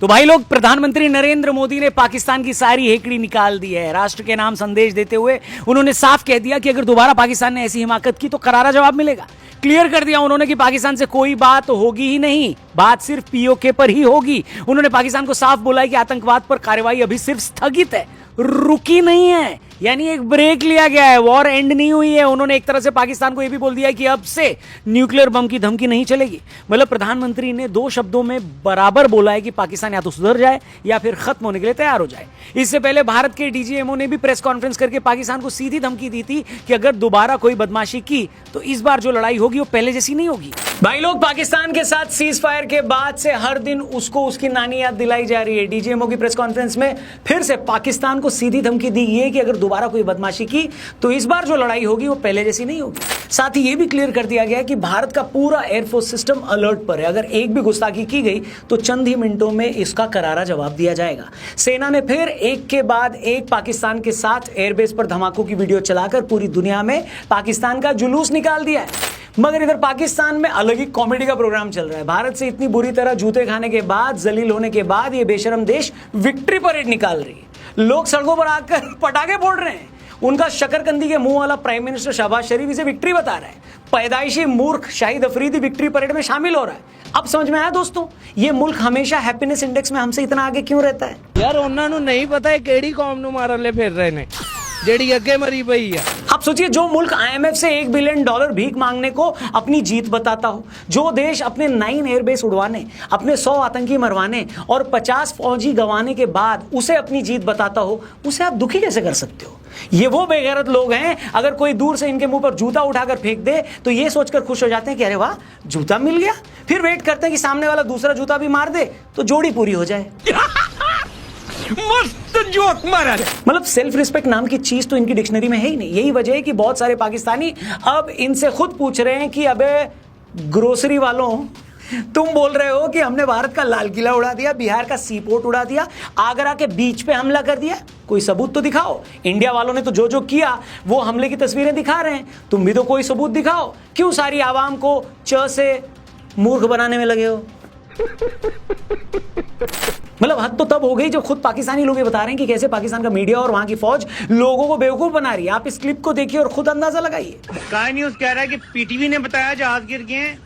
तो भाई लोग, प्रधानमंत्री नरेंद्र मोदी ने पाकिस्तान की सारी हेकड़ी निकाल दी है। राष्ट्र के नाम संदेश देते हुए उन्होंने साफ कह दिया कि अगर दोबारा पाकिस्तान ने ऐसी हिमाकत की तो करारा जवाब मिलेगा। क्लियर कर दिया उन्होंने कि पाकिस्तान से कोई बात होगी ही नहीं, बात सिर्फ पीओके पर ही होगी। उन्होंने पाकिस्तान को साफ बोला है कि आतंकवाद पर कार्रवाई अभी सिर्फ स्थगित है, रुकी नहीं है, यानी एक ब्रेक लिया गया है, वॉर एंड नहीं हुई है। उन्होंने एक तरह से पाकिस्तान को यह भी बोल दिया है कि अब से न्यूक्लियर बम की धमकी नहीं चलेगी। मतलब प्रधानमंत्री ने दो शब्दों में बराबर बोला है कि पाकिस्तान या तो सुधर जाए या फिर खत्म होने के लिए तैयार हो जाए। इससे पहले भारत के डीजीएमओ ने भी प्रेस कॉन्फ्रेंस करके पाकिस्तान को सीधी धमकी दी थी कि अगर दोबारा कोई बदमाशी की तो इस बार जो लड़ाई होगी वो पहले जैसी नहीं होगी। भाई लोग, पाकिस्तान के साथ सीज फायर के बाद से हर दिन उसको उसकी नानी याद दिलाई जा रही है। डीजीएमओ की प्रेस कॉन्फ्रेंस में फिर से पाकिस्तान को सीधी धमकी दी गई है कि अगर दोबारा कोई बदमाशी की तो इस बार जो लड़ाई होगी वो पहले जैसी नहीं होगी। साथ ही यह भी क्लियर कर दिया गया कि भारत का पूरा एयरफोर्स सिस्टम अलर्ट पर है। अगर एक भी गुस्ताखी की गई तो चंद ही मिनटों में इसका करारा जवाब दिया जाएगा। सेना ने फिर एक के बाद एक पाकिस्तान के साथ एयरबेस पर धमाकों की वीडियो चलाकर पूरी दुनिया में पाकिस्तान का जुलूस निकाल दिया है। मगर इधर पाकिस्तान में अलग ही कॉमेडी का प्रोग्राम चल रहा है। भारत से इतनी बुरी तरह जूते खाने के बाद, जलील होने के बाद ये बेशरम देश विक्ट्री परेड निकाल रही है। लोग सड़कों पर आकर पटाखे फोड़ रहे हैं। उनका शकरकंदी के मुंह वाला प्राइम मिनिस्टर शहबाज शरीफ इसे विक्ट्री बता रहा है। पैदाइशी मूर्ख शाहिद अफरीदी विक्ट्री परेड में शामिल हो रहा है। अब समझ में आया दोस्तों, ये मुल्क हमेशा हैप्पीनेस इंडेक्स में हमसे इतना आगे क्यों रहता है। यार उन्होंने नहीं पता है केड़ी कौम नू मारन ले फिर रहे ने जेड़ी अगे मरी पई है। आप सोचिए, जो मुल्क आईएमएफ से $1 बिलियन भीख मांगने को अपनी जीत बताता हो, जो देश अपने 9 एयरबेस उड़वाने, अपने 100 आतंकी मरवाने और 50 फौजी गंवाने के बाद उसे अपनी जीत बताता हो, उसे आप दुखी कैसे कर सकते हो। ये वो बेगैरत लोग हैं, अगर कोई दूर से इनके मुंह पर जूता उठाकर फेंक दे तो ये सोचकर खुश हो जाते हैं कि अरे वाह, जूता मिल गया। फिर वेट करते हैं कि सामने वाला दूसरा जूता भी मार दे तो जोड़ी पूरी हो जाए। मस्त जोक मारा। मतलब सेल्फ रिस्पेक्ट नाम की चीज तो इनकी डिक्शनरी में है ही नहीं। यही वजह है कि बहुत सारे पाकिस्तानी अब इनसे खुद पूछ रहे हैं कि अबे ग्रोसरी वालों, तुम बोल रहे हो कि हमने भारत का लाल किला उड़ा दिया, बिहार का सी पोर्ट उड़ा दिया, आगरा के बीच पे हमला कर दिया, कोई सबूत तो दिखाओ। इंडिया वालों ने तो जो जो किया वो हमले की तस्वीरें दिखा रहे हैं, तुम भी तो कोई सबूत दिखाओ। क्यों सारी आवाम को च से मूर्ख बनाने में लगे हो। मतलब हद तो तब हो गई जब खुद पाकिस्तानी लोग ये बता रहे हैं कि कैसे पाकिस्तान का मीडिया और वहां की फौज लोगों को बेवकूफ बना रही है। आप इस क्लिप को देखिए और खुद अंदाजा लगाइए। स्काई न्यूज कह रहा है कि पीटीवी ने बताया जहाज गिर गए हैं।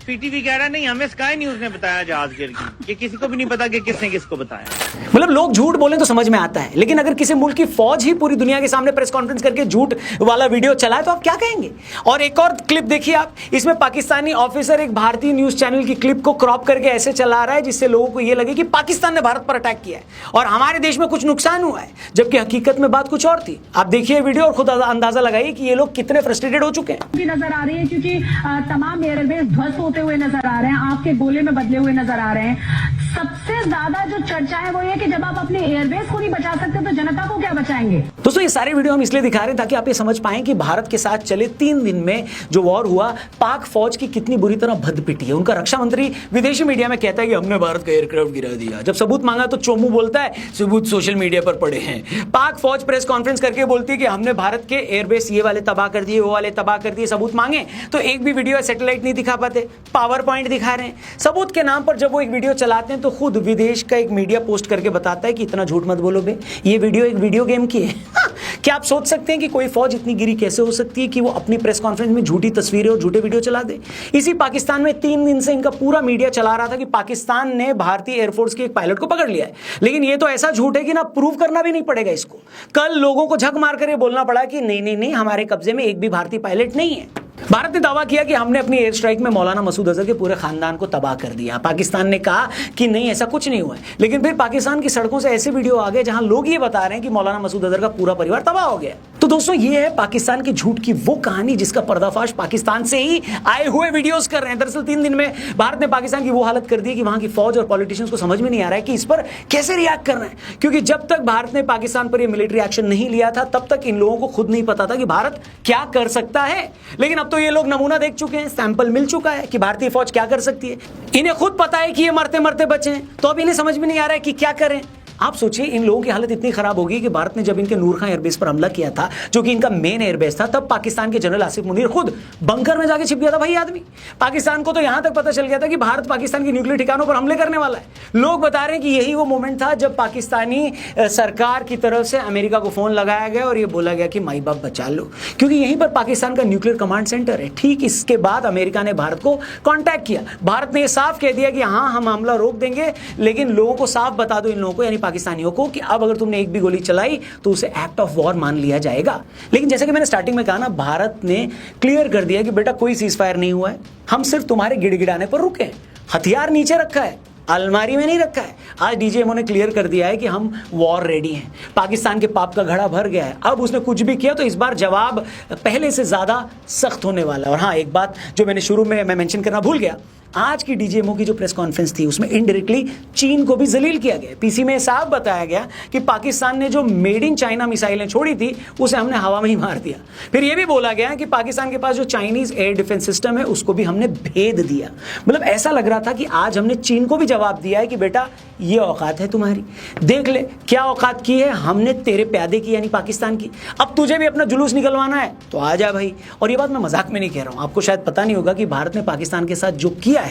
पीटीवी कह रहा है नहीं, हमें स्काई न्यूज ने बताया जहाज गिर गई। ये किसी को भी नहीं पता कि किसने किसको बताया। मतलब लोग झूठ बोले तो समझ में आता है, लेकिन अगर किसी मुल्क की फौज ही पूरी दुनिया के सामने प्रेस कॉन्फ्रेंस करके झूठ वाला वीडियो चलाए तो आप क्या कहेंगे। और एक और क्लिप देखिए आप, इसमें पाकिस्तानी ऑफिसर एक भारतीय न्यूज चैनल की क्लिप को क्रॉप करके ऐसे चला रहा है जिससे लोगों को यह लगे कि पाकिस्तान ने भारत पर अटैक किया है और हमारे देश में कुछ नुकसान हुआ है, जबकि हकीकत में बात कुछ और थी। आप देखिए वीडियो और खुद अंदाजा लगाइए कि ये लोग कितने फ्रस्ट्रेटेड हो चुके हैं। नजर आ रही है क्योंकि तमाम एयरबेस ध्वस्त होते हुए नजर आ रहे हैं, आपके गोले में बदले हुए नजर आ रहे हैं। सबसे ज्यादा जो चर्चा है वो ये कि जब आप अपने एयरबेस को नहीं बचा सकते तो जनता को क्या बचाएंगे। दोस्तों, ये सारे वीडियो हम इसलिए दिखा रहे हैं ताकि आप ये समझ पाएं कि भारत के साथ चले 3 दिन में जो वॉर हुआ, पाक फौज की कितनी बुरी तरह भद्द पिटी है। उनका रक्षा मंत्री विदेशी मीडिया में कहता है कि हमने भारत का एयरक्राफ्ट गिरा दिया। जब सबूत मांगा तो चोमू बोलता है सबूत सोशल मीडिया पर पड़े हैं। पाक फौज प्रेस कॉन्फ्रेंस करके बोलती है कि हमने भारत के एयरबेस ये वाले तबाह कर दिए, वो वाले तबाह कर दिए। सबूत मांगे तो एक भी वीडियो सैटेलाइट नहीं दिखा पाते, पावर पॉइंट दिखा रहे हैं। सबूत के नाम पर जब वो एक वीडियो चलाते हैं तो खुद विदेश का एक मीडिया पोस्ट करके बताता है कि इतना झूठ मत बोलो बे, ये वीडियो एक वीडियो गेम की है। क्या आप सोच सकते हैं कि कोई फौज इतनी गिरी कैसे हो सकती है कि वो अपनी प्रेस कॉन्फ्रेंस में झूठी तस्वीरें और झूठे वीडियो चला दे। इसी पाकिस्तान में 3 दिन से इनका पूरा मीडिया चला रहा था कि पाकिस्तान ने भारतीय एयरफोर्स के एक पायलट को पकड़ लिया है, लेकिन ये तो ऐसा झूठ है कि ना प्रूव करना भी नहीं पड़ेगा इसको। कल लोगों को झक मारकर ये बोलना पड़ा कि नहीं नहीं नहीं, हमारे कब्जे में एक भी भारतीय पायलट नहीं है। भारत ने दावा किया कि हमने अपनी एयर स्ट्राइक में मौलाना मसूद अजहर के पूरे खानदान को तबाह कर दिया। पाकिस्तान ने कहा कि नहीं, ऐसा कुछ नहीं हुआ है, लेकिन फिर पाकिस्तान की सड़कों से ऐसे वीडियो आ गए जहां लोग ये बता रहे हैं कि मौलाना मसूद अजहर का पूरा परिवार तबाह हो गया। तो दोस्तों, ये है पाकिस्तान की झूठ की वो कहानी जिसका पर्दाफाश पाकिस्तान से ही आए हुए वीडियोस कर रहे हैं। दरअसल 3 दिन में भारत ने पाकिस्तान की वो हालत कर दी कि वहां की फौज और पॉलिटिशियंस को समझ में नहीं आ रहा है कि इस पर कैसे रिएक्ट करना है, क्योंकि जब तक भारत ने पाकिस्तान पर यह मिलिट्री एक्शन नहीं लिया था तब तक इन लोगों को खुद नहीं पता था कि भारत क्या कर सकता है। लेकिन अब तो ये लोग नमूना देख चुके हैं, सैंपल मिल चुका है कि भारतीय फौज क्या कर सकती है। इन्हें खुद पता है कि ये मरते मरते बचे हैं, तो अब इन्हें समझ में नहीं आ रहा है कि क्या करें। आप सोचिए इन लोगों की हालत इतनी खराब होगी कि भारत ने जब इनके नूर खां एयरबेस पर हमला किया था, जो कि इनका मेन एयरबेस था, तब पाकिस्तान के जनरल आसिफ मुनीर खुद बंकर में जाके छिप गया था। भाई आदमी, पाकिस्तान को तो यहां तक पता चल गया था कि भारत पाकिस्तान के न्यूक्लियर ठिकानों पर हमले करने वाला है। लोग बता रहे हैं कि यही वो मोमेंट था जब पाकिस्तानी सरकार की तरफ से अमेरिका को फोन लगाया गया और यह बोला गया कि माई बाप बचा लो, क्योंकि यहीं पर पाकिस्तान का न्यूक्लियर कमांड सेंटर है। ठीक इसके बाद अमेरिका ने भारत को कांटेक्ट किया। भारत ने यह साफ कह दिया कि हाँ, हम हमला रोक देंगे, लेकिन लोगों को साफ बता दो, इन लोगों को यानी पाकिस्तानियों को, कि अब अगर तुमने एक भी गोली चलाई तो उसे एक्ट ऑफ वॉर मान लिया जाएगा। लेकिन जैसे कि मैंने स्टार्टिंग में कहा ना, भारत ने क्लियर कर दिया कि बेटा कोई सीज फायर नहीं हुआ है, हम सिर्फ तुम्हारे गिड़गिड़ाने पर रुके हैं, हथियार नीचे रखा है, अलमारी में नहीं रखा है। आज डीजीएमओ ने क्लियर कर दिया है कि हम वॉर रेडी हैं। पाकिस्तान के पाप का घड़ा भर गया है। अब उसने कुछ भी किया तो इस बार जवाब पहले से ज्यादा सख्त होने वाला है। और हाँ, एक बात जो मैंने शुरू में मैं मेंशन करना भूल गया, आज की डीजीएमओ की जो प्रेस कॉन्फ्रेंस थी उसमें इनडायरेक्टली चीन को भी जलील किया गया। पीसी में साफ बताया गया कि पाकिस्तान ने जो मेड इन चाइना मिसाइलें छोड़ी थी उसे हमने हवा में ही मार दिया। फिर यह भी बोला गया कि पाकिस्तान के पास जो चाइनीज एयर डिफेंस सिस्टम है उसको भी हमने भेद दिया। मतलब ऐसा लग रहा था कि आज हमने चीन को भी जवाब दिया है कि बेटा ये औकात है तुम्हारी, देख ले क्या औकात की है हमने तेरे प्यादे की यानी पाकिस्तान की। अब तुझे भी अपना जुलूस निकलवाना है तो आ जा भाई। और ये बात मैं मजाक में नहीं कह रहा हूं, आपको शायद पता नहीं होगा कि भारत ने पाकिस्तान के साथ जो किया है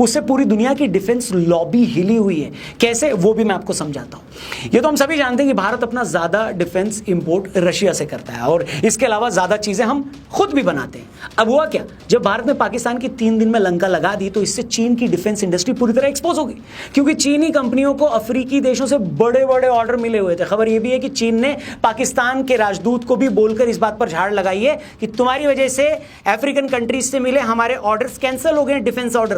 उससे पूरी दुनिया की डिफेंस लॉबी हिली हुई है। कैसे, वो भी मैं आपको समझाता हूं। ये तो हम सभी जानते हैं कि भारत अपना ज्यादा डिफेंस इंपोर्ट रशिया से करता है और इसके अलावा ज्यादा चीजें हम खुद भी बनाते हैं। अब हुआ क्या, जब भारत ने पाकिस्तान की 3 दिन में लंका लगा दी तो इससे चीन की डिफेंस इंडस्ट्री पूरी तरह एक्सपोज होगी, क्योंकि चीनी कंपनियों को अफ्रीकी देशों से बड़े बड़े ऑर्डर मिले हुए थे। खबर यह भी है कि चीन ने पाकिस्तान के राजदूत को भी बोलकर इस बात पर झाड़ लगाई है कि तुम्हारी वजह से अफ्रीकन कंट्रीज से मिले हमारे ऑर्डर्स कैंसिल हो गए, डिफेंस ऑर्डर्स।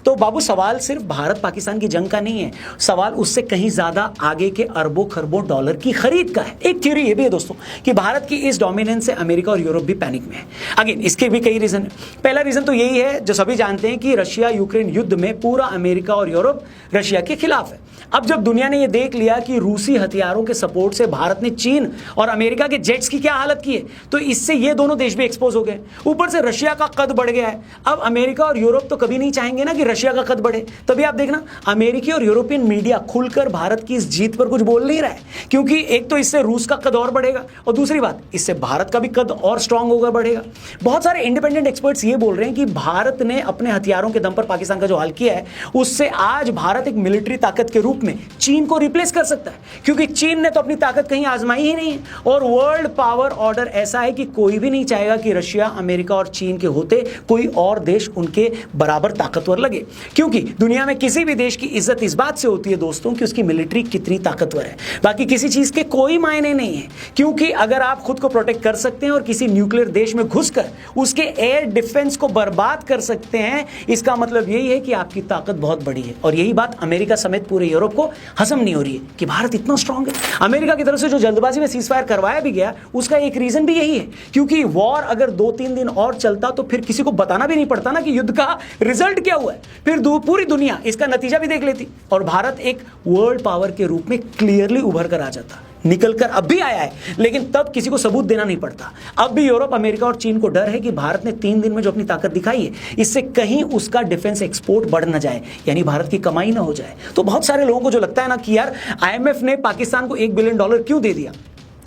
तो बाबू सवाल सिर्फ भारत पाकिस्तान की जंग का नहीं है, सवाल उससे कहीं ज्यादा आगे के अरबों खरबों डॉलर की खरीद का है। एक थ्योरी ये भी है दोस्तों कि भारत की इस डोमिनेंस से अमेरिका और यूरोप भी पैनिक में है। अगेन इसके भी कई रीजन है। पहला रीजन तो यही है जो सभी जानते हैं कि रशिया यूक्रेन युद्ध में पूरा अमेरिका और यूरोप रशिया के खिलाफ है। अब जब दुनिया ने यह देख लिया कि रूसी हथियारों के सपोर्ट से भारत ने चीन और अमेरिका के जेट्स की क्या हालत की है, तो इससे ये दोनों देश भी एक्सपोज हो गए। ऊपर से रशिया का कद बढ़ गया है। अब अमेरिका और यूरोप तो कभी नहीं चाहेंगे ना कि रशिया का कद बढ़े, तभी आप देखना अमेरिकी और यूरोपियन मीडिया खुलकर भारत की इस जीत पर कुछ बोल नहीं रहा है, क्योंकि एक तो इससे रूस का कद और बढ़ेगा और दूसरी बात इससे भारत का भी कद और स्ट्रांग होगा, बढ़ेगा। बहुत सारे इंडिपेंडेंट एक्सपर्ट्स ये बोल रहे हैं कि भारत ने अपने हथियारों के दम पर पाकिस्तान का जो हाल किया है उससे आज भारत एक मिलिट्री ताकत के रूप में चीन को रिप्लेस कर सकता है, क्योंकि चीन ने तो अपनी ताकत कहीं आजमाई ही नहीं है। और वर्ल्ड पावर ऑर्डर ऐसा है कि कोई भी नहीं चाहेगा कि रशिया, अमेरिका और चीन के होते कोई और देश उनके बराबर ताकतवर लगे, क्योंकि दुनिया में किसी भी देश की इज्जत इस बात से होती है दोस्तों कि उसकी मिलिट्री कितनी ताकतवर है, बाकी किसी चीज के कोई मायने नहीं है। क्योंकि अगर आप खुद को प्रोटेक्ट कर सकते हैं और किसी न्यूक्लियर देश में घुसकर उसके एयर डिफेंस को बर्बाद कर सकते हैं, इसका मतलब यही है कि आपकी ताकत बहुत बड़ी है। और यही बात अमेरिका समेत पूरे यूरोप को हजम नहीं हो रही है कि भारत इतना स्ट्रांग है। अमेरिका की तरफ से जो जल्दबाजी में सीज फायर करवाया भी गया उसका एक रीजन भी यही है, क्योंकि वॉर अगर 2-3 दिन और चलता तो फिर किसी को बताना भी नहीं पड़ता ना कि युद्ध का रिजल्ट क्या हुआ है, फिर पूरी दुनिया इसका नतीजा भी देख लेती और भारत एक वर्ल्ड पावर के रूप में क्लियरली उभर कर आ जाता। निकलकर अब भी आया है, लेकिन तब किसी को सबूत देना नहीं पड़ता। अब भी यूरोप, अमेरिका और चीन को डर है कि भारत ने 3 दिन में जो अपनी ताकत दिखाई है इससे कहीं उसका डिफेंस एक्सपोर्ट बढ़ ना जाए, यानी भारत की कमाई ना हो जाए। तो बहुत सारे लोगों को जो लगता है ना कि यार IMF ने पाकिस्तान को $1 बिलियन क्यों दे दिया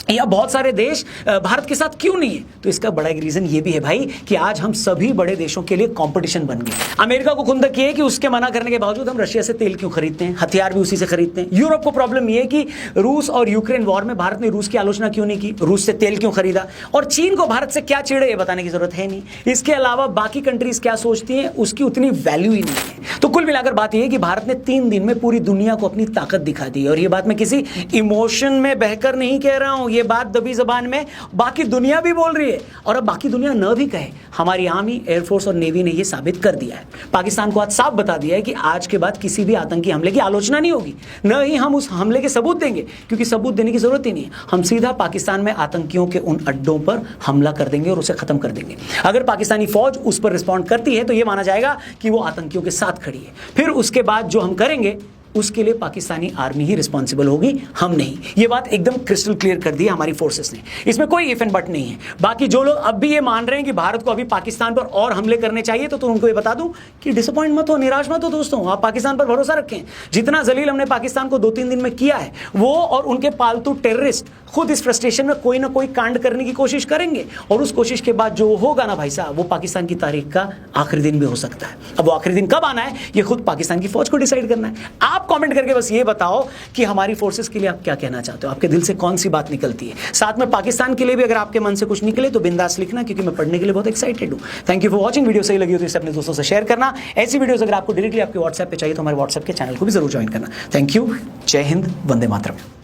या बहुत सारे देश भारत के साथ क्यों नहीं है, तो इसका बड़ा एक रीजन ये भी है भाई कि आज हम सभी बड़े देशों के लिए कंपटीशन बन गए। अमेरिका को खुंदक ये है कि उसके मना करने के बावजूद हम रशिया से तेल क्यों खरीदते हैं, हथियार भी उसी से खरीदते हैं। यूरोप को प्रॉब्लम ये है कि रूस और यूक्रेन वॉर में भारत ने रूस की आलोचना क्यों नहीं की, रूस से तेल क्यों खरीदा, और चीन को भारत से क्या चिढ़े ये बताने की जरूरत है नहीं। इसके अलावा बाकी कंट्रीज क्या सोचती हैं उसकी उतनी वैल्यू ही नहीं है। तो कुल मिलाकर बात यह है कि भारत ने 3 दिन में पूरी दुनिया को अपनी ताकत दिखा दी। और ये बात मैं किसी इमोशन में बहकर नहीं कह रहा हूं, ये बात दबी जबान में बाकी दुनिया भी बोल रही है। और अब बाकी दुनिया न भी कहे, हमारी आर्मी, एयरफोर्स और नेवी ने यह साबित कर दिया है। पाकिस्तान को आज साफ बता दिया है कि आज के बाद किसी भी आतंकी हमले की आलोचना नहीं होगी, न ही हम उस हमले के सबूत देंगे, क्योंकि सबूत देने की जरूरत ही नहीं है। हम सीधा पाकिस्तान में आतंकियों के उन अड्डों पर हमला कर देंगे और उसे खत्म कर देंगे। अगर पाकिस्तानी फौज उस पर रिस्पॉन्ड करती है तो यह माना जाएगा कि वो आतंकियों के साथ खड़ी है। फिर उसके बाद जो हम करेंगे उसके लिए पाकिस्तानी आर्मी ही रिस्पॉन्सिबल होगी, हम नहीं। ये बात एकदम क्रिस्टल क्लियर कर दी है हमारी फोर्सेस ने, इसमें कोई इफ एंड बट नहीं है। बाकी जो लोग अब भी ये मान रहे हैं कि भारत को अभी पाकिस्तान पर और हमले करने चाहिए, तो उनको ये बता दूं कि डिसअपॉइंट मत हो, निराश मत हो दोस्तों, आप पाकिस्तान पर भरोसा रखें। जितना जलील हमने पाकिस्तान को 2-3 दिन में किया है, वो और उनके पालतू टेररिस्ट खुद इस फ्रस्ट्रेशन में कोई ना कोई कांड करने की कोशिश करेंगे, और उस कोशिश के बाद जो होगा ना भाई साहब, वो पाकिस्तान की तारीख का आखिरी दिन भी हो सकता है। अब वो आखिरी दिन कब आना है, ये खुद पाकिस्तान की फौज को डिसाइड करना है। आप कमेंट करके बस ये बताओ कि हमारी फोर्सेस के लिए आप क्या कहना चाहते हो, आपके दिल से कौन सी बात निकलती है। साथ में पाकिस्तान के लिए भी अगर आपके मन से कुछ निकले तो बिंदास लिखना, क्योंकि मैं पढ़ने के लिए बहुत एक्साइटेड हूं। Thank you for watching. Video सही लगी हो तो इसे अपने दोस्तों से शेयर करना। ऐसी वीडियोस अगर आपको डायरेक्टली आपके व्हाट्सएप पे चाहिए तो हमारे व्हाट्सएप के चैनल को भी जरूर ज्वाइन करना। Thank you. जय हिंद, वंदे मातरम।